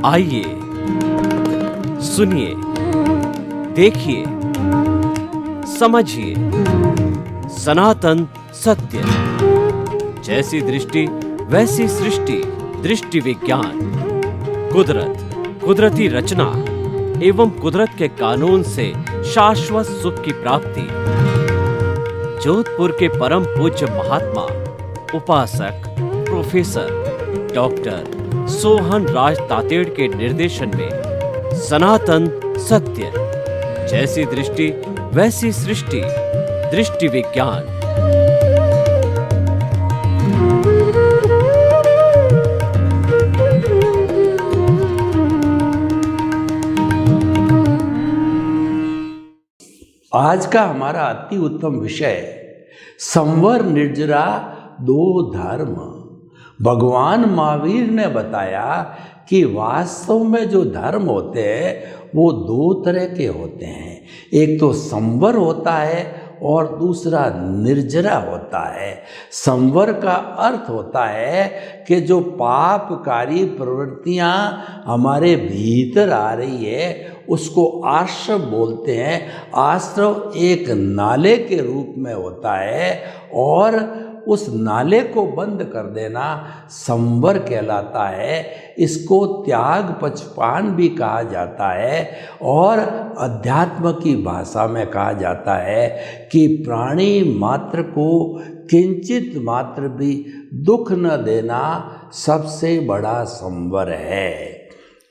आइए सुनिए, देखिए, समझिए सनातन सत्य। जैसी दृष्टि वैसी सृष्टि, दृष्टि विज्ञान। कुदरत, कुदरती रचना एवं कुदरत के कानून से शाश्वत सुख की प्राप्ति। जोधपुर के परम पूज्य महात्मा उपासक प्रोफेसर डॉक्टर सोहन राज तातेड़ के निर्देशन में सनातन सत्य। जैसी दृष्टि वैसी सृष्टि, दृष्टि विज्ञान। आज का हमारा अति उत्तम विषय संवर निर्जरा दो धर्म। भगवान महावीर ने बताया कि वास्तव में जो धर्म होते हैं वो दो तरह के होते हैं। एक तो संवर होता है और दूसरा निर्जरा होता है। संवर का अर्थ होता है कि जो पापकारी प्रवृत्तियां हमारे भीतर आ रही है उसको आश्रव बोलते हैं। आश्रव एक नाले के रूप में होता है और उस नाले को बंद कर देना संवर कहलाता है। इसको त्याग पचपान भी कहा जाता है और अध्यात्म की भाषा में कहा जाता है कि प्राणी मात्र को किंचित मात्र भी दुख न देना सबसे बड़ा संवर है।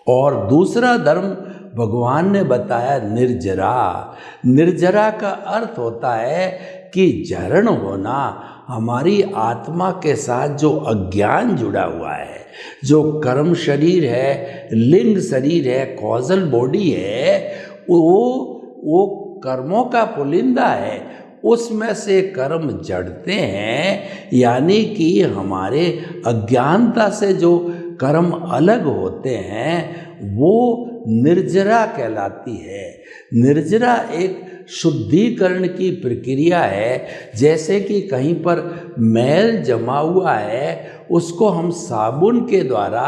और दूसरा धर्म भगवान ने बताया निर्जरा। निर्जरा का अर्थ होता है कि जरण होना। हमारी आत्मा के साथ जो अज्ञान जुड़ा हुआ है, जो कर्म शरीर है, लिंग शरीर है, कॉजल बॉडी है, वो कर्मों का पुलिंदा है। उसमें से कर्म जड़ते हैं, यानी कि हमारे अज्ञानता से जो कर्म अलग होते हैं वो निर्जरा कहलाती है। निर्जरा एक शुद्धिकरण की प्रक्रिया है। जैसे कि कहीं पर मैल जमा हुआ है उसको हम साबुन के द्वारा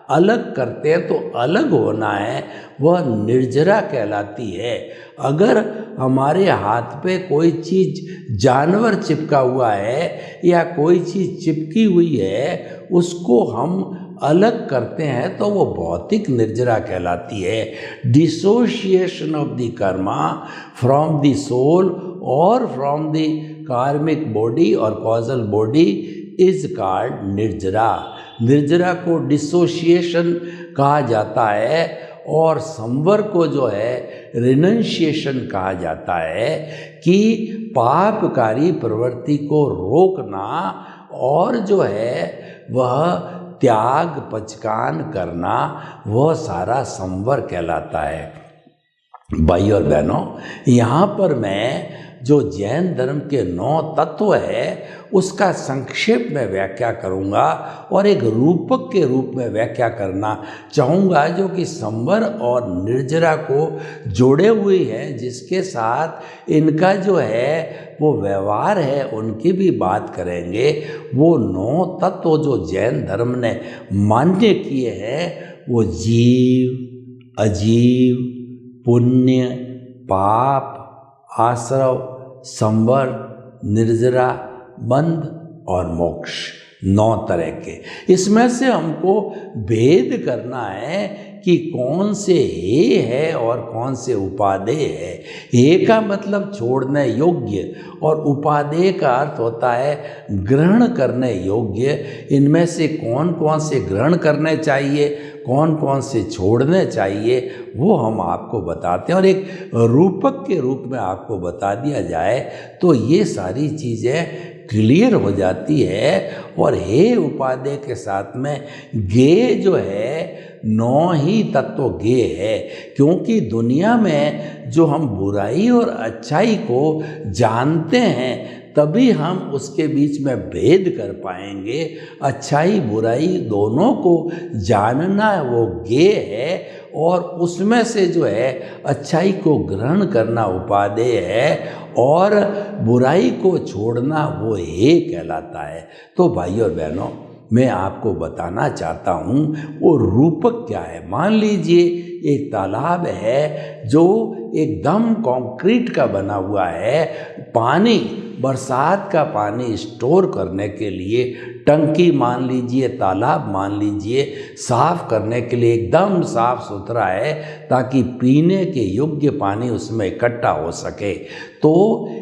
अलग करते हैं तो अलग होना है, वह निर्जरा कहलाती है। अगर हमारे हाथ पे कोई चीज़ जानवर चिपका हुआ है या कोई चीज़ चिपकी हुई है उसको हम अलग करते हैं तो वो भौतिक निर्जरा कहलाती है। Dissociation of the karma from the soul और फ्रॉम द कार्मिक बॉडी और कॉजल बॉडी इज कॉल्ड निर्जरा। निर्जरा को डिसोशिएशन कहा जाता है और संवर को जो है रिनंशिएशन कहा जाता है कि पापकारी प्रवृत्ति को रोकना और जो है वह त्याग पचकान करना, वह सारा संवर कहलाता है। भाई और बहनों, यहाँ पर मैं जो जैन धर्म के 9 तत्व है उसका संक्षेप में व्याख्या करूँगा और एक रूपक के रूप में व्याख्या करना चाहूँगा जो कि संवर और निर्जरा को जोड़े हुए हैं, जिसके साथ इनका जो है वो व्यवहार है उनकी भी बात करेंगे। वो 9 तत्व जो जैन धर्म ने मान्य किए हैं वो जीव, अजीव, पुण्य, पाप, आश्रव, संवर, निर्जरा, बंध और मोक्ष, 9 तरह के। इसमें से हमको भेद करना है कि कौन से हे है और कौन से उपादेय है। हे का मतलब छोड़ने योग्य और उपादेय का अर्थ होता है ग्रहण करने योग्य। इनमें से कौन कौन से ग्रहण करने चाहिए, कौन कौन से छोड़ने चाहिए वो हम आपको बताते हैं और एक रूपक के रूप में आपको बता दिया जाए तो ये सारी चीज़ें क्लियर हो जाती है। और हे उपादेय के साथ में गे जो है 9 ही तत्व गे है, क्योंकि दुनिया में जो हम बुराई और अच्छाई को जानते हैं तभी हम उसके बीच में भेद कर पाएंगे। अच्छाई बुराई दोनों को जानना वो गे है और उसमें से जो है अच्छाई को ग्रहण करना उपादेय है और बुराई को छोड़ना वो हे कहलाता है। तो भाई और बहनों, मैं आपको बताना चाहता हूँ वो रूपक क्या है। मान लीजिए एक तालाब है जो एकदम कंक्रीट का बना हुआ है, पानी, बरसात का पानी स्टोर करने के लिए टंकी मान लीजिए, तालाब मान लीजिए, साफ करने के लिए एकदम साफ सुथरा है ताकि पीने के योग्य पानी उसमें इकट्ठा हो सके। तो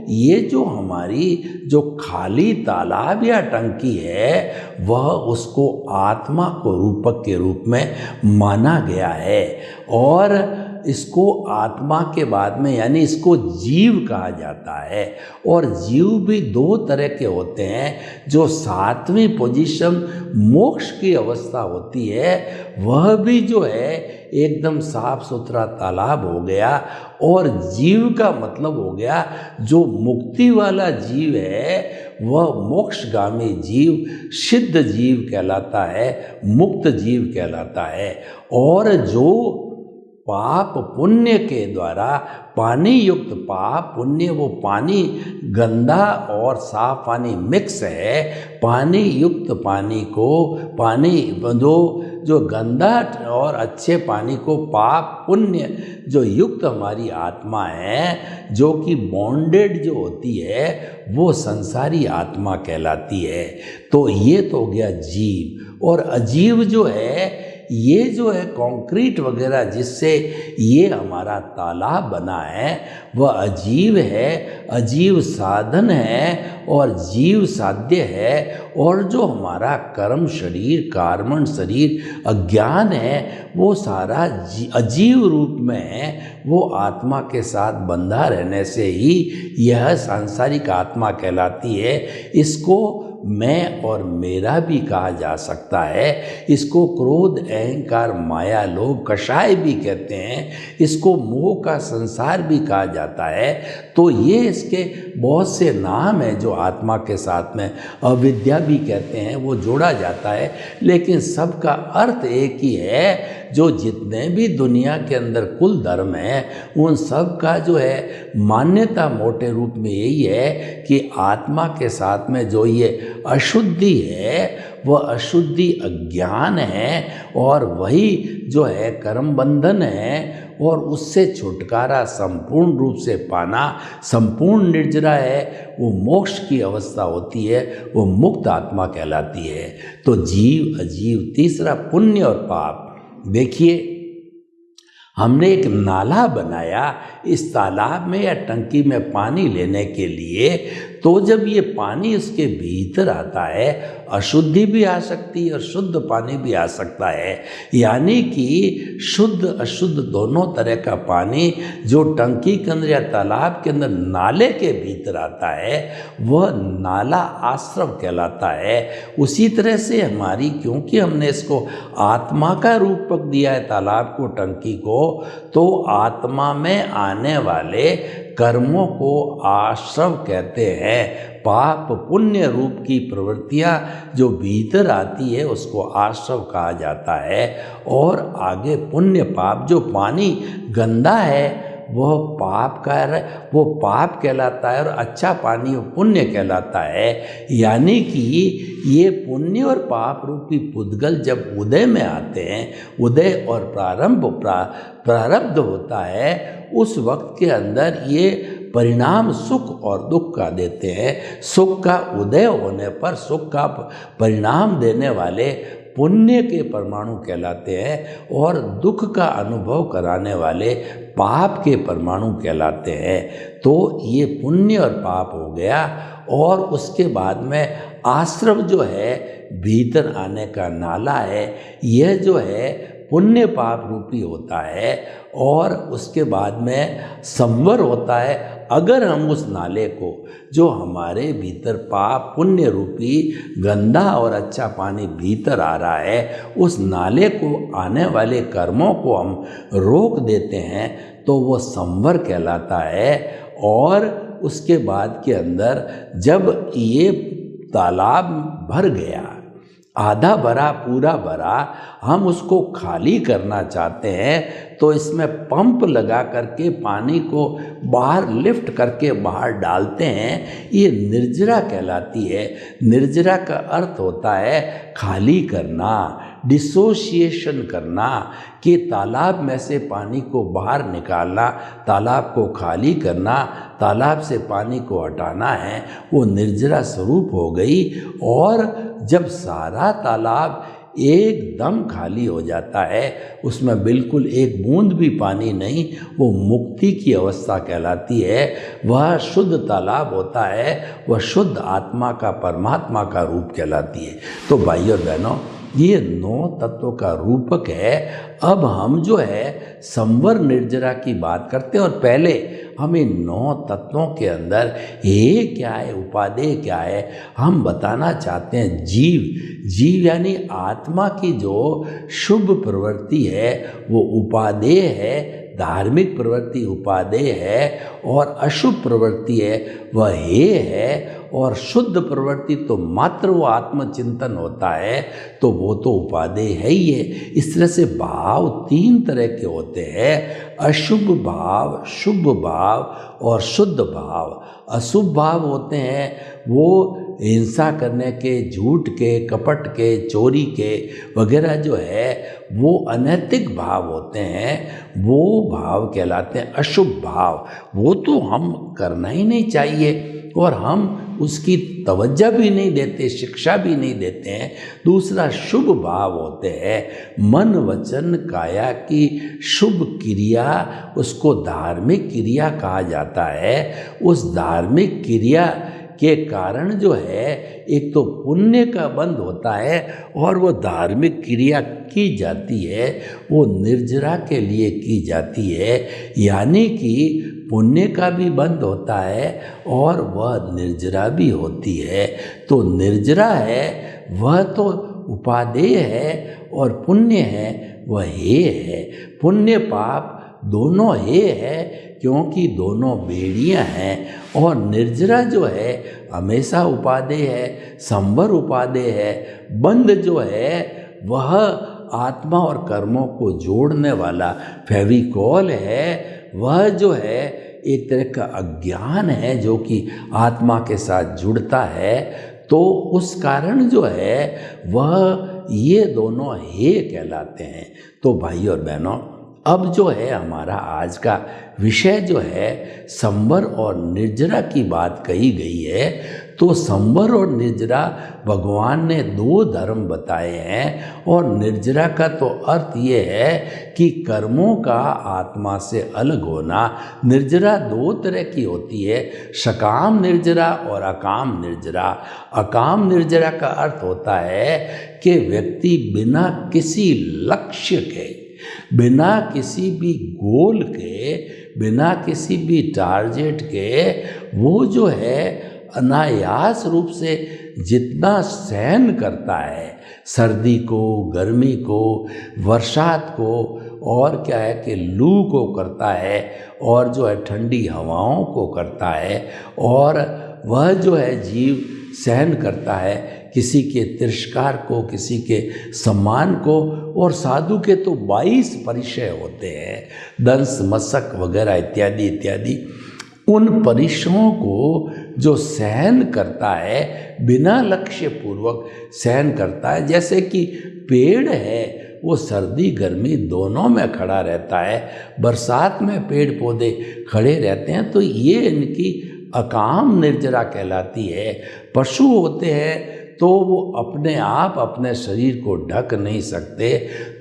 ये जो हमारी जो खाली तालाब या टंकी है वह उसको आत्मा को रूपक के रूप में माना गया है। और इसको आत्मा के बाद में यानी इसको जीव कहा जाता है। और जीव भी दो तरह के होते हैं। जो 7वीं पोजीशन मोक्ष की अवस्था होती है वह भी जो है एकदम साफ सुथरा तालाब हो गया। और जीव का मतलब हो गया जो मुक्ति वाला जीव है वह मोक्षगामी जीव, सिद्ध जीव कहलाता है, मुक्त जीव कहलाता है। और जो पाप पुण्य के द्वारा पानी युक्त पाप पुण्य, वो पानी गंदा और साफ पानी मिक्स है। पानी युक्त पानी को पानी जो गंदा और अच्छे पानी को पाप पुण्य जो युक्त हमारी आत्मा है, जो कि बॉन्डेड जो होती है वो संसारी आत्मा कहलाती है। तो ये तो हो गया जीव। और अजीव जो है ये जो है कंक्रीट वगैरह जिससे ये हमारा तालाब बना है वह अजीव है, अजीव साधन है और जीव साध्य है। और जो हमारा कर्म शरीर, कार्मण शरीर, अज्ञान है वो सारा अजीव रूप में है। वो आत्मा के साथ बंधा रहने से ही यह सांसारिक आत्मा कहलाती है। इसको मैं और मेरा भी कहा जा सकता है। इसको क्रोध, अहंकार, माया, लोभ, कषाय भी कहते हैं। इसको मोह का संसार भी कहा जाता है। तो ये इसके बहुत से नाम हैं जो आत्मा के साथ में अविद्या भी कहते हैं, वो जोड़ा जाता है। लेकिन सबका अर्थ एक ही है। जो जितने भी दुनिया के अंदर कुल धर्म हैं उन सब का जो है मान्यता मोटे रूप में यही है कि आत्मा के साथ में जो ये अशुद्धि है वह अशुद्धि अज्ञान है और वही जो है कर्म बंधन है। और उससे छुटकारा संपूर्ण रूप से पाना संपूर्ण निर्जरा है, वो मोक्ष की अवस्था होती है, वो मुक्त आत्मा कहलाती है। तो जीव अजीव। तीसरा पुण्य और पाप। देखिए हमने एक नाला बनाया इस तालाब में या टंकी में पानी लेने के लिए। तो जब ये पानी उसके भीतर आता है अशुद्धि भी आ सकती है और शुद्ध पानी भी आ सकता है। यानी कि शुद्ध अशुद्ध दोनों तरह का पानी जो टंकी के अंदर या तालाब के अंदर नाले के भीतर आता है वह नाला आश्रव कहलाता है। उसी तरह से हमारी, क्योंकि हमने इसको आत्मा का रूपक दिया है तालाब को, टंकी को, तो आत्मा में आने वाले कर्मों को आश्रव कहते हैं। पाप पुण्य रूप की प्रवृत्तियां जो भीतर आती है उसको आश्रव कहा जाता है। और आगे पुण्य पाप, जो पानी गंदा है वह वो पाप कहलाता है और अच्छा पानी वो पुण्य कहलाता है। यानी कि ये पुण्य और पाप रूपी पुद्गल जब उदय में आते हैं, उदय और प्रारब्ध होता है, उस वक्त के अंदर ये परिणाम सुख और दुख का देते हैं। सुख का उदय होने पर सुख का परिणाम देने वाले पुण्य के परमाणु कहलाते हैं और दुख का अनुभव कराने वाले पाप के परमाणु कहलाते हैं। तो ये पुण्य और पाप हो गया। और उसके बाद में आश्रव जो है भीतर आने का नाला है, यह जो है पुण्य पाप रूपी होता है। और उसके बाद में संवर होता है। अगर हम उस नाले को जो हमारे भीतर पाप पुण्य रूपी गंदा और अच्छा पानी भीतर आ रहा है, उस नाले को आने वाले कर्मों को हम रोक देते हैं तो वो संवर कहलाता है। और उसके बाद के अंदर जब ये तालाब भर गया आधा भरा पूरा भरा हम उसको खाली करना चाहते हैं तो इसमें पंप लगा करके पानी को बाहर लिफ्ट करके बाहर डालते हैं, ये निर्जरा कहलाती है। निर्जरा का अर्थ होता है खाली करना, डिसोसिएशन करना, कि तालाब में से पानी को बाहर निकालना, तालाब को खाली करना, तालाब से पानी को हटाना है, वो निर्जरा स्वरूप हो गई। और जब सारा तालाब एकदम खाली हो जाता है, उसमें बिल्कुल एक बूंद भी पानी नहीं, वो मुक्ति की अवस्था कहलाती है। वह शुद्ध तालाब होता है, वह शुद्ध आत्मा का, परमात्मा का रूप कहलाती है। तो भाई और बहनों, ये 9 तत्वों का रूपक है। अब हम जो है संवर निर्जरा की बात करते हैं, और पहले हम इन 9 तत्वों के अंदर ये क्या है, उपादेय क्या है, हम बताना चाहते हैं। जीव यानी आत्मा की जो शुभ प्रवृत्ति है वो उपादेय है, धार्मिक प्रवृत्ति उपादेय है, और अशुभ प्रवृत्ति है वह हेय है, और शुद्ध प्रवृत्ति तो मात्र वो आत्मचिंतन होता है, तो वो तो उपादेय है ही है। इस तरह से भाव 3 तरह के होते हैं, अशुभ भाव, शुभ भाव और शुद्ध भाव। अशुभ भाव होते हैं वो हिंसा करने के, झूठ के, कपट के, चोरी के वगैरह जो है वो अनैतिक भाव होते हैं, वो भाव कहलाते हैं अशुभ भाव। वो तो हम करना ही नहीं चाहिए और हम उसकी तवज्जो भी नहीं देते, शिक्षा भी नहीं देते हैं। दूसरा शुभ भाव होते हैं मन वचन काया की शुभ क्रिया, उसको धार्मिक क्रिया कहा जाता है। उस धार्मिक क्रिया के कारण जो है एक तो पुण्य का बंध होता है, और वो धार्मिक क्रिया की जाती है वो निर्जरा के लिए की जाती है, यानी कि पुण्य का भी बंध होता है और वह निर्जरा भी होती है। तो निर्जरा है वह तो उपादेय है, और पुण्य है वह हेय है। पुण्य पाप दोनों हेय है क्योंकि दोनों बेड़ियां हैं, और निर्जरा जो है हमेशा उपादेय है, संवर उपादेय है। बंध जो है वह आत्मा और कर्मों को जोड़ने वाला फेविकॉल है। वह जो है एक तरह का अज्ञान है जो कि आत्मा के साथ जुड़ता है, तो उस कारण जो है वह ये दोनों हेय कहलाते हैं। तो भाई और बहनों, अब जो है हमारा आज का विषय जो है संवर और निर्जरा की बात कही गई है। तो संवर और निर्जरा भगवान ने 2 धर्म बताए हैं, और निर्जरा का तो अर्थ ये है कि कर्मों का आत्मा से अलग होना। निर्जरा 2 तरह की होती है, सकाम निर्जरा और अकाम निर्जरा। अकाम निर्जरा का अर्थ होता है कि व्यक्ति बिना किसी लक्ष्य के, बिना किसी भी गोल के, बिना किसी भी टारगेट के, वो जो है अनायास रूप से जितना सहन करता है, सर्दी को, गर्मी को, बरसात को, और क्या है कि लू को करता है, और जो है ठंडी हवाओं को करता है, और वह जो है जीव सहन करता है किसी के तिरस्कार को, किसी के सम्मान को। और साधु के तो 22 परिचय होते हैं, दंस मशक वगैरह इत्यादि इत्यादि। उन परिचयों को जो सहन करता है, बिना लक्ष्य पूर्वक सहन करता है। जैसे कि पेड़ है वो सर्दी गर्मी दोनों में खड़ा रहता है, बरसात में पेड़ पौधे खड़े रहते हैं, तो ये इनकी अकाम निर्जरा कहलाती है। पशु होते हैं तो वो अपने आप अपने शरीर को ढक नहीं सकते,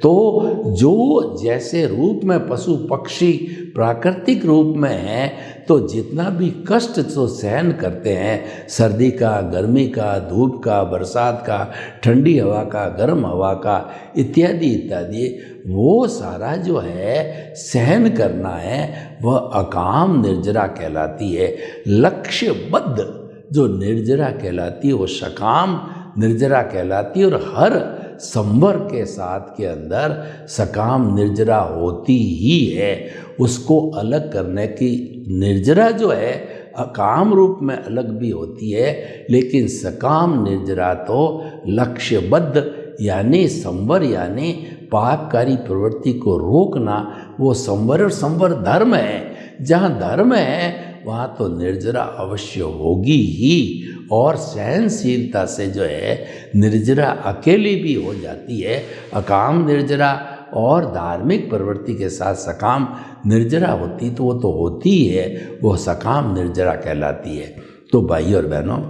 तो जो जैसे रूप में पशु पक्षी प्राकृतिक रूप में हैं, तो जितना भी कष्ट तो सहन करते हैं, सर्दी का, गर्मी का, धूप का, बरसात का, ठंडी हवा का, गर्म हवा का, इत्यादि इत्यादि, वो सारा जो है सहन करना है, वह अकाम निर्जरा कहलाती है। लक्ष्यबद्ध जो निर्जरा कहलाती है वो सकाम निर्जरा कहलाती है। और हर संवर के साथ के अंदर सकाम निर्जरा होती ही है। उसको अलग करने की निर्जरा जो है अकाम रूप में अलग भी होती है, लेकिन सकाम निर्जरा तो लक्ष्यबद्ध यानी संवर यानी पापकारी प्रवृत्ति को रोकना, वो संवर और संवर धर्म है। जहाँ धर्म है वहाँ तो निर्जरा अवश्य होगी ही, और सहनशीलता से जो है निर्जरा अकेली भी हो जाती है। अकाम निर्जरा और धार्मिक प्रवृत्ति के साथ सकाम निर्जरा होती तो वो तो होती ही है, वो सकाम निर्जरा कहलाती है। तो भाई और बहनों,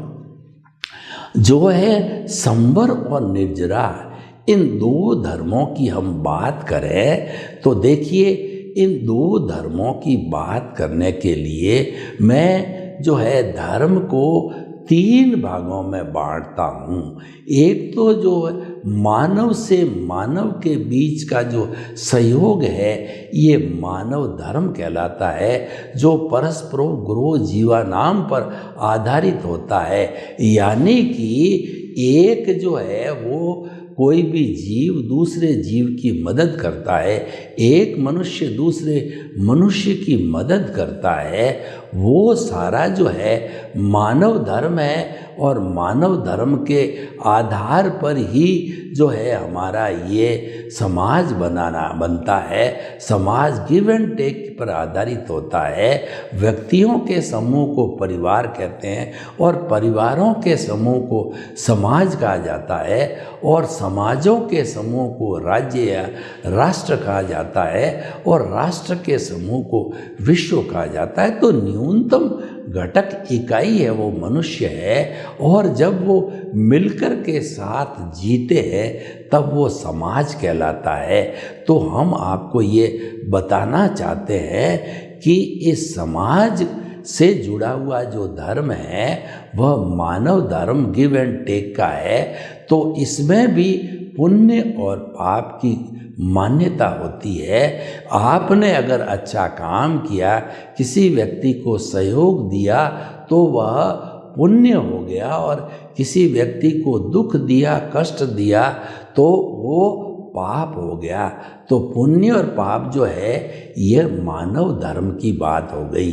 जो है संवर और निर्जरा, इन दो धर्मों की हम बात करें तो देखिए, इन दो धर्मों की बात करने के लिए मैं जो है धर्म को 3 भागों में बांटता हूँ। एक तो जो मानव से मानव के बीच का जो सहयोग है, ये मानव धर्म कहलाता है, जो परस्परो गुरो जीवा नाम पर आधारित होता है। यानी कि एक जो है वो कोई भी जीव दूसरे जीव की मदद करता है, एक मनुष्य दूसरे मनुष्य की मदद करता है, वो सारा जो है मानव धर्म है। और मानव धर्म के आधार पर ही जो है हमारा ये समाज बनता है। समाज गिव एंड टेक पर आधारित होता है। व्यक्तियों के समूह को परिवार कहते हैं, और परिवारों के समूह को समाज कहा जाता है, और समाजों के समूह को राज्य या राष्ट्र कहा जाता है, और राष्ट्र के समूह को विश्व कहा जाता है। तो न्यूनतम घटक इकाई है वो मनुष्य है, और जब वो मिलकर के साथ जीते हैं तब वो समाज कहलाता है। तो हम आपको ये बताना चाहते हैं कि इस समाज से जुड़ा हुआ जो धर्म है वह मानव धर्म गिव एंड टेक का है। तो इसमें भी पुण्य और पाप की मान्यता होती है। आपने अगर अच्छा काम किया, किसी व्यक्ति को सहयोग दिया, तो वह पुण्य हो गया, और किसी व्यक्ति को दुख दिया, कष्ट दिया, तो वो पाप हो गया। तो पुण्य और पाप जो है ये मानव धर्म की बात हो गई।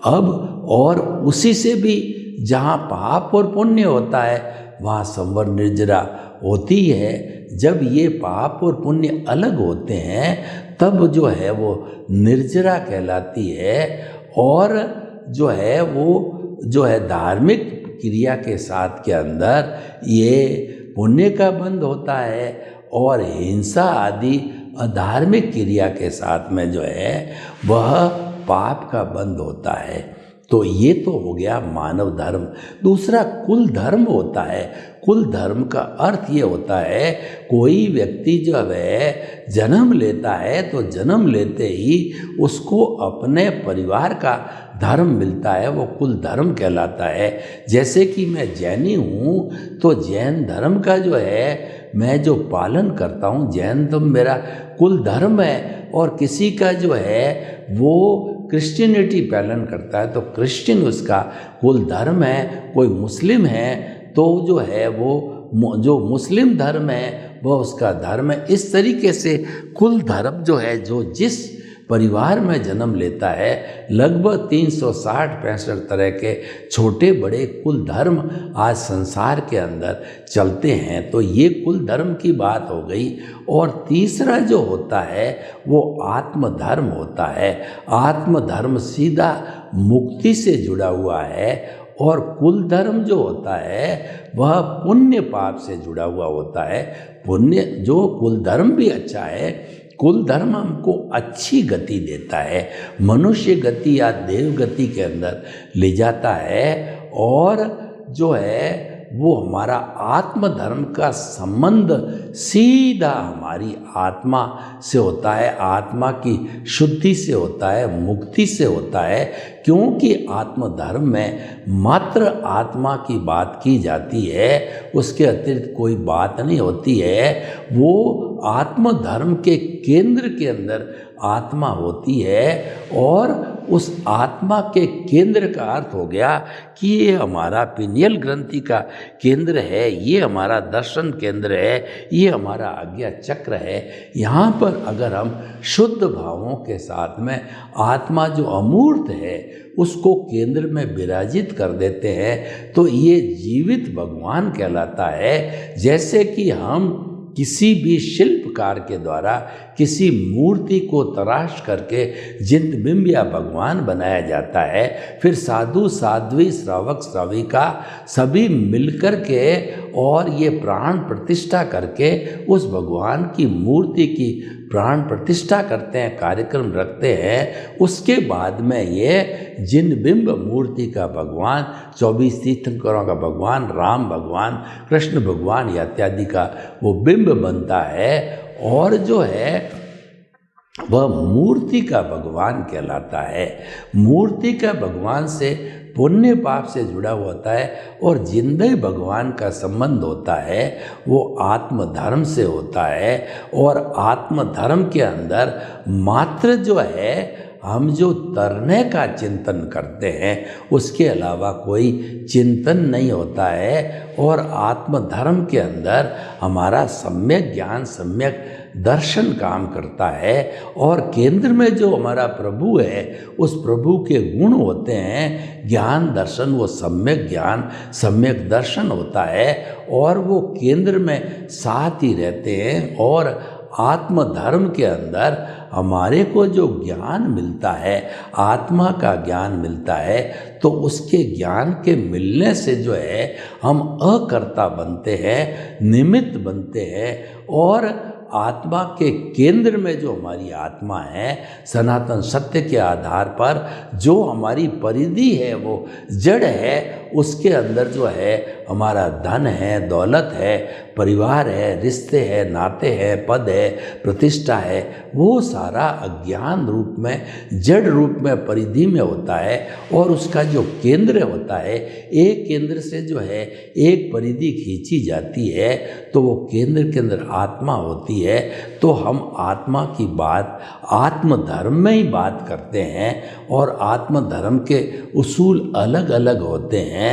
अब और उसी से भी जहाँ पाप और पुण्य होता है वहाँ संवर निर्जरा होती है। जब ये पाप और पुण्य अलग होते हैं तब जो है वो निर्जरा कहलाती है। और जो है वो जो है धार्मिक क्रिया के साथ के अंदर ये पुण्य का बंध होता है, और हिंसा आदि अधार्मिक क्रिया के साथ में जो है वह पाप का बंध होता है। तो ये तो हो गया मानव धर्म। दूसरा कुल धर्म होता है। कुल धर्म का अर्थ ये होता है, कोई व्यक्ति जो है जन्म लेता है तो जन्म लेते ही उसको अपने परिवार का धर्म मिलता है, वो कुल धर्म कहलाता है। जैसे कि मैं जैनी हूँ तो जैन धर्म का जो है मैं जो पालन करता हूँ, जैन धर्म मेरा कुल धर्म है। और किसी का जो है वो क्रिश्चियनिटी पालन करता है तो क्रिश्चियन उसका कुल धर्म है। कोई मुस्लिम है तो जो है वो जो मुस्लिम धर्म है वह उसका धर्म है। इस तरीके से कुल धर्म जो है जो जिस परिवार में जन्म लेता है, लगभग 360-65 तरह के छोटे बड़े कुल धर्म आज संसार के अंदर चलते हैं। तो ये कुल धर्म की बात हो गई। और तीसरा जो होता है वो आत्मधर्म होता है। आत्मधर्म सीधा मुक्ति से जुड़ा हुआ है। और कुल धर्म जो होता है वह पुण्य पाप से जुड़ा हुआ होता है। पुण्य जो कुल धर्म भी अच्छा है, कुल धर्म हमको अच्छी गति देता है, मनुष्य गति या देव गति के अंदर ले जाता है। और जो है वो हमारा आत्म धर्म का संबंध सीधा हमारी आत्मा से होता है, आत्मा की शुद्धि से होता है, मुक्ति से होता है। क्योंकि आत्म धर्म में मात्र आत्मा की बात की जाती है, उसके अतिरिक्त कोई बात नहीं होती है। वो आत्म धर्म के केंद्र के अंदर आत्मा होती है। और उस आत्मा के केंद्र का अर्थ हो गया कि ये हमारा पिनियल ग्रंथि का केंद्र है, ये हमारा दर्शन केंद्र है, ये हमारा आज्ञा चक्र है। यहाँ पर अगर हम शुद्ध भावों के साथ में आत्मा जो अमूर्त है उसको केंद्र में विराजित कर देते हैं तो ये जीवित भगवान कहलाता है। जैसे कि हम किसी भी शिल्पकार के द्वारा किसी मूर्ति को तराश करके जिन बिंब या भगवान बनाया जाता है, फिर साधु साध्वी श्रावक श्राविका सभी मिलकर के और ये प्राण प्रतिष्ठा करके उस भगवान की मूर्ति की प्राण प्रतिष्ठा करते हैं, कार्यक्रम रखते हैं। उसके बाद में ये जिन बिंब मूर्ति का भगवान, 24 तीर्थंकरों का भगवान, राम भगवान, कृष्ण भगवान इत्यादि का वो बिंब बनता है और जो है वह मूर्ति का भगवान कहलाता है। मूर्ति का भगवान से पुण्य पाप से जुड़ा हुआ होता है और जिंदे भगवान का संबंध होता है वो आत्मधर्म से होता है। और आत्मधर्म के अंदर मात्र जो है हम जो तरने का चिंतन करते हैं उसके अलावा कोई चिंतन नहीं होता है। और आत्मधर्म के अंदर हमारा सम्यक ज्ञान, सम्यक दर्शन काम करता है। और केंद्र में जो हमारा प्रभु है उस प्रभु के गुण होते हैं, ज्ञान दर्शन, वो सम्यक ज्ञान सम्यक दर्शन होता है और वो केंद्र में साथ ही रहते हैं। और आत्मधर्म के अंदर हमारे को जो ज्ञान मिलता है, आत्मा का ज्ञान मिलता है, तो उसके ज्ञान के मिलने से जो है हम अकर्ता बनते हैं, निमित्त बनते हैं। और आत्मा के केंद्र में जो हमारी आत्मा है, सनातन सत्य के आधार पर जो हमारी परिधि है वो जड़ है, उसके अंदर जो है हमारा धन है, दौलत है, परिवार है, रिश्ते हैं, नाते हैं, पद है, प्रतिष्ठा है, वो सारा अज्ञान रूप में, जड़ रूप में, परिधि में होता है। और उसका जो केंद्र होता है, एक केंद्र से जो है एक परिधि खींची जाती है तो वो केंद्र के अंदर आत्मा होती है। तो हम आत्मा की बात आत्मधर्म में ही बात करते हैं और आत्मधर्म के उसूल अलग अलग होते हैं।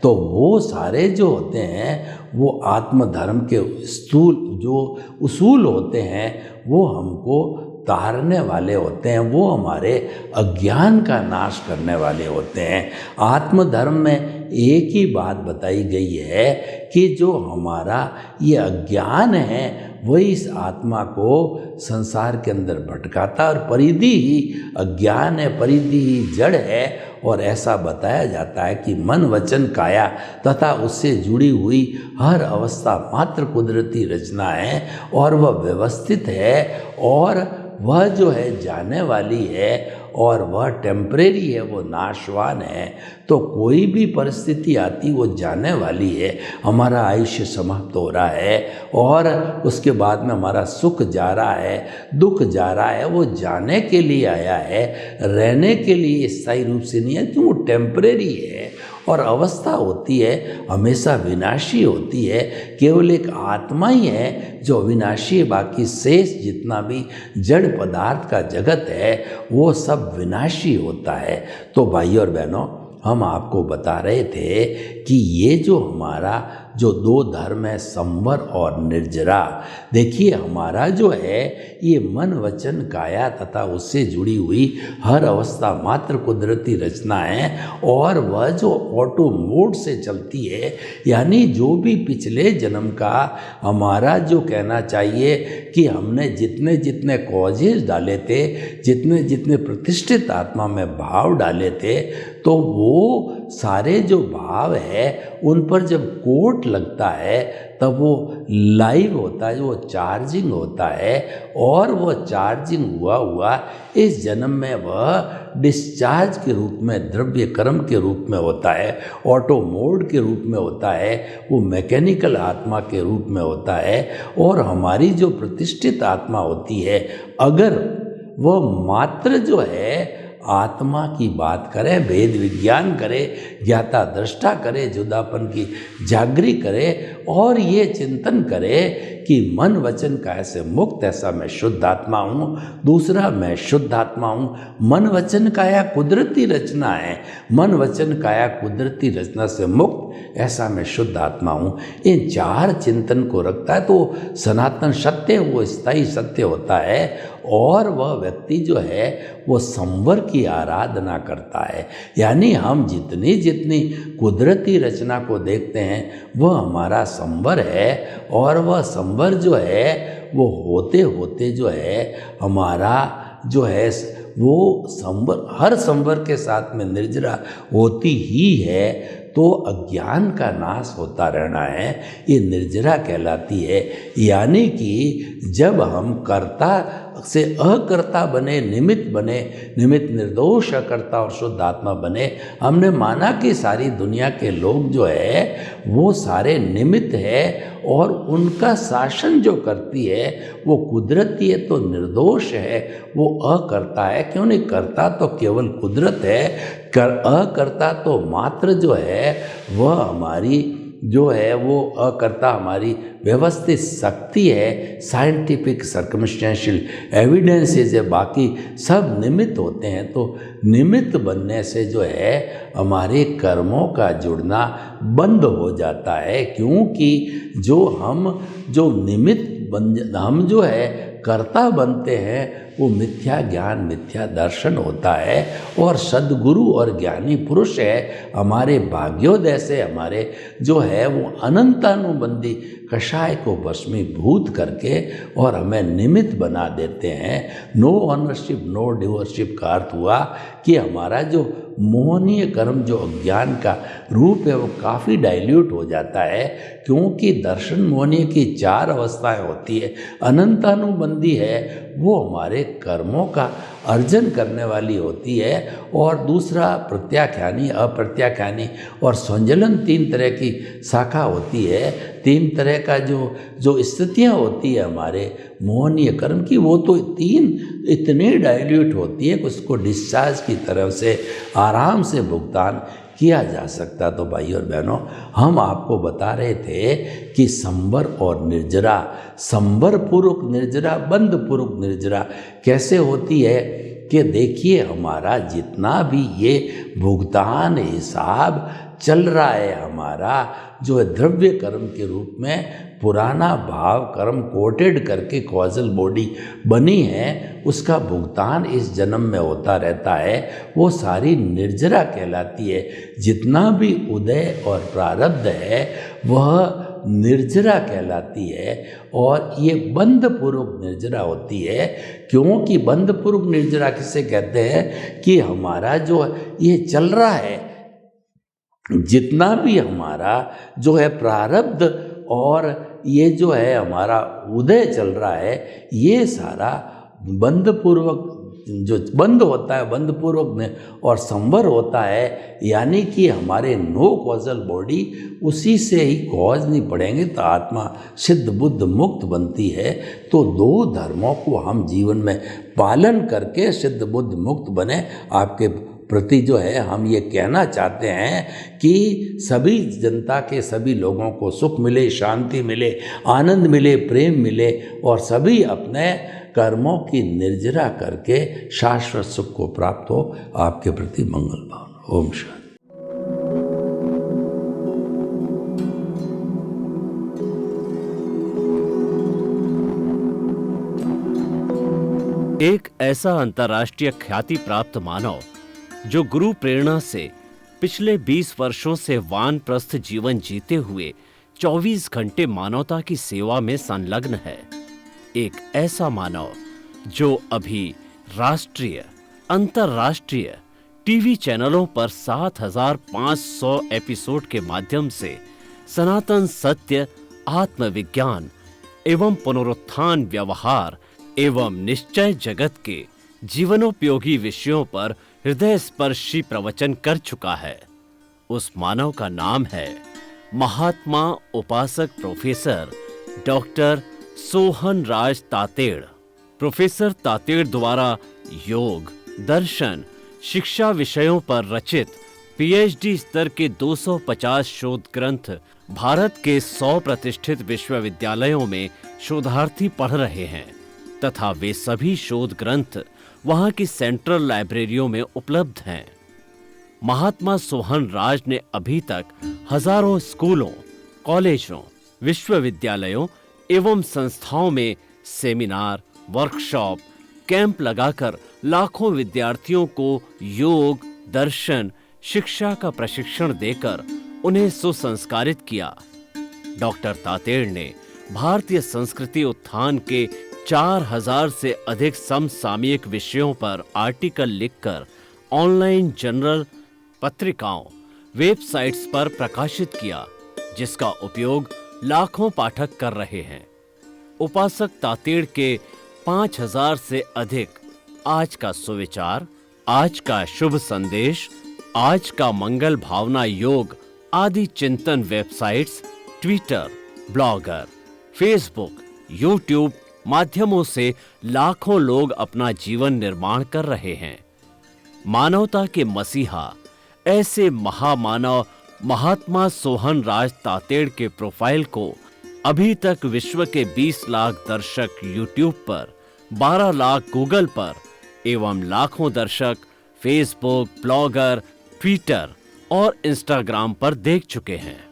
तो वो सारे जो होते हैं वो आत्मधर्म के स्थूल जो उसूल होते हैं वो हमको तारने वाले होते हैं, वो हमारे अज्ञान का नाश करने वाले होते हैं। आत्मधर्म में एक ही बात बताई गई है कि जो हमारा ये अज्ञान है वही इस आत्मा को संसार के अंदर भटकाता और परिधि ही अज्ञान है, परिधि ही जड़ है। और ऐसा बताया जाता है कि मन वचन काया तथा उससे जुड़ी हुई हर अवस्था मात्र कुदरती रचना है और वह व्यवस्थित है और वह जो है जाने वाली है और वह टेम्परेरी है, वो नाशवान है। तो कोई भी परिस्थिति आती वो जाने वाली है। हमारा आयुष्य समाप्त हो रहा है और उसके बाद में हमारा सुख जा रहा है, दुख जा रहा है, वो जाने के लिए आया है, रहने के लिए स्थायी रूप से नहीं है, क्यों वो टेम्परेरी है। और अवस्था होती है हमेशा विनाशी होती है, केवल एक आत्मा ही है जो विनाशी है, बाकी शेष जितना भी जड़ पदार्थ का जगत है वो सब विनाशी होता है। तो भाई और बहनों, हम आपको बता रहे थे कि ये जो हमारा जो दो धर्म है, संवर और निर्जरा, देखिए हमारा जो है ये मन वचन काया तथा उससे जुड़ी हुई हर अवस्था मात्र कुदरती रचना है और वह जो ऑटो मोड से चलती है, यानी जो भी पिछले जन्म का हमारा जो कहना चाहिए कि हमने जितने जितने कॉजेज डाले थे, जितने जितने प्रतिष्ठित आत्मा में भाव डाले थे, तो वो सारे जो भाव है उन पर जब कोट लगता है तब वो लाइव होता है, वो चार्जिंग होता है और वो चार्जिंग हुआ इस जन्म में वह डिस्चार्ज के रूप में, द्रव्य कर्म के रूप में होता है, ऑटो मोड के रूप में होता है, वो मैकेनिकल आत्मा के रूप में होता है। और हमारी जो प्रतिष्ठित आत्मा होती है, अगर वह मात्र जो है आत्मा की बात करे, भेद विज्ञान करे, ज्ञाता दृष्टा करे, जुदापन की जागृति करे और ये चिंतन करे कि मन वचन काया से मुक्त, ऐसा मैं शुद्ध आत्मा हूँ। दूसरा, मैं शुद्ध आत्मा हूँ। मन वचन काया कुदरती रचना है, मन वचन काया कुदरती रचना से मुक्त, ऐसा मैं शुद्ध आत्मा हूँ। इन चार चिंतन को रखता है तो सनातन सत्य, वो स्थायी सत्य होता है और वह व्यक्ति जो है वो संवर की की आराधना करता है। यानी हम जितनी जितनी कुदरती रचना को देखते हैं वह हमारा संवर है, और वह संवर जो है वो होते होते जो है हमारा जो है वो संवर, हर संवर के साथ में निर्जरा होती ही है, तो अज्ञान का नाश होता रहना है, ये निर्जरा कहलाती है। यानी कि जब हम कर्ता से अकर्ता बने, निमित्त निर्दोष अकर्ता और शुद्ध आत्मा बने, हमने माना कि सारी दुनिया के लोग जो है वो सारे निमित्त है, और उनका शासन जो करती है वो कुदरती है, तो निर्दोष है, वो अकर्ता है। क्यों नहीं? कर्ता तो केवल कुदरत है, अकर्ता तो मात्र जो है वह हमारी जो है वो अकर्ता हमारी व्यवस्थित शक्ति है, साइंटिफिक सर्कमस्टेंशियल एविडेंसेस है, बाकी सब निमित्त होते हैं। तो निमित्त बनने से जो है हमारे कर्मों का जुड़ना बंद हो जाता है, क्योंकि जो निमित्त हम जो है कर्ता बनते हैं वो मिथ्या ज्ञान, मिथ्या दर्शन होता है, और सद्गुरु और ज्ञानी पुरुष है हमारे भाग्योदय से हमारे जो है वो अनंतानुबंधी कषाय को भस्मीभूत करके और हमें निमित्त बना देते हैं। नो ऑनरशिप नो डिवरशिप का अर्थ हुआ कि हमारा जो मोहनीय कर्म, जो अज्ञान का रूप है, वो काफ़ी डाइल्यूट हो जाता है, क्योंकि दर्शन मोहनीय की 4 अवस्थाएं होती है। अनंतानुबंधी है वो हमारे कर्मों का अर्जन करने वाली होती है, और दूसरा प्रत्याख्यानी, अप्रत्याख्यानी और संजलन 3 तरह की शाखा होती है। 3 तरह का जो स्थितियाँ होती है हमारे मोहनीय कर्म की, वो तो 3 इतनी डाइल्यूट होती है कि उसको डिस्चार्ज की तरफ से आराम से भुगतान किया जा सकता। तो भाई और बहनों, हम आपको बता रहे थे कि संवर और निर्जरा, संवर पूर्वक निर्जरा, बंध पूर्वक निर्जरा कैसे होती है कि देखिए हमारा जितना भी ये भुगतान हिसाब चल रहा है, हमारा जो है द्रव्य कर्म के रूप में पुराना भाव कर्म कोटेड करके कॉजल बॉडी बनी है, उसका भुगतान इस जन्म में होता रहता है, वो सारी निर्जरा कहलाती है। जितना भी उदय और प्रारब्ध है वह निर्जरा कहलाती है, और ये बंध पूर्वक निर्जरा होती है। क्योंकि बंध पूर्वक निर्जरा किसे कहते हैं कि हमारा जो ये चल रहा है, जितना भी हमारा जो है प्रारब्ध और ये जो है हमारा उदय चल रहा है, ये सारा बंध पूर्वक जो बंद होता है, बंध पूर्वक में, और संवर होता है। यानी कि हमारे नो कॉजल बॉडी, उसी से ही कॉज नहीं पड़ेंगे तो आत्मा सिद्ध बुद्ध मुक्त बनती है। तो 2 धर्मों को हम जीवन में पालन करके सिद्ध बुद्ध मुक्त बने। आपके प्रति जो है हम ये कहना चाहते हैं कि सभी जनता के, सभी लोगों को सुख मिले, शांति मिले, आनंद मिले, प्रेम मिले, और सभी अपने कर्मों की निर्जरा करके शाश्वत सुख को प्राप्त हो। आपके प्रति मंगल भावना। ओम शांति। एक ऐसा अंतर्राष्ट्रीय ख्याति प्राप्त मानव जो गुरु प्रेरणा से पिछले 20 वर्षों से वानप्रस्थ जीवन जीते हुए 24 घंटे मानवता की सेवा में संलग्न है। एक ऐसा मानव जो अभी राष्ट्रीय, अंतर्राष्ट्रीय टीवी चैनलों पर 7,500 एपिसोड के माध्यम से सनातन सत्य, आत्मविज्ञान एवं पुनरुत्थान, व्यवहार एवं निश्चय जगत के जीवनोपयोगी विषयों पर हृदय स्पर्शी प्रवचन कर चुका है। उस मानव का नाम है महात्मा उपासक प्रोफेसर डॉक्टर सोहन राज तातेड़। प्रोफेसर तातेड़ द्वारा योग, दर्शन, शिक्षा विषयों पर रचित पीएचडी स्तर के 250 शोध ग्रंथ भारत के 100 प्रतिष्ठित विश्वविद्यालयों में शोधार्थी पढ़ रहे हैं, तथा वे सभी शोध ग्रंथ वहां की सेंट्रल लाइब्रेरियों में उपलब्ध हैं। महात्मा सोहन राज ने अभी तक हजारों स्कूलों, कॉलेजों, विश्वविद्यालयों एवं संस्थाओं में सेमिनार, वर्कशॉप कैंप लगाकर लाखों विद्यार्थियों को योग, दर्शन, शिक्षा का प्रशिक्षण देकर उन्हें सुसंस्कारित किया। डॉक्टर तातेड़ ने भारतीय संस्कृति उत्थान के 4000 से अधिक समसामयिक विषयों पर आर्टिकल लिखकर ऑनलाइन जर्नल, पत्रिकाओं, वेबसाइट्स पर प्रकाशित किया, जिसका उपयोग लाखों पाठक कर रहे हैं। उपासक तातेड़ के 5000 से अधिक आज का सुविचार, आज का शुभ संदेश, आज का मंगल भावना योग आदि चिंतन websites, Twitter, blogger, Facebook, YouTube माध्यमों से लाखों लोग अपना जीवन निर्माण कर रहे हैं। मानवता के मसीहा ऐसे महामानव महात्मा सोहन राज तातेड़ के प्रोफाइल को अभी तक विश्व के 20 लाख दर्शक यूट्यूब पर, 12 लाख गूगल पर एवं लाखों दर्शक फेसबुक, ब्लॉगर, ट्विटर और इंस्टाग्राम पर देख चुके हैं।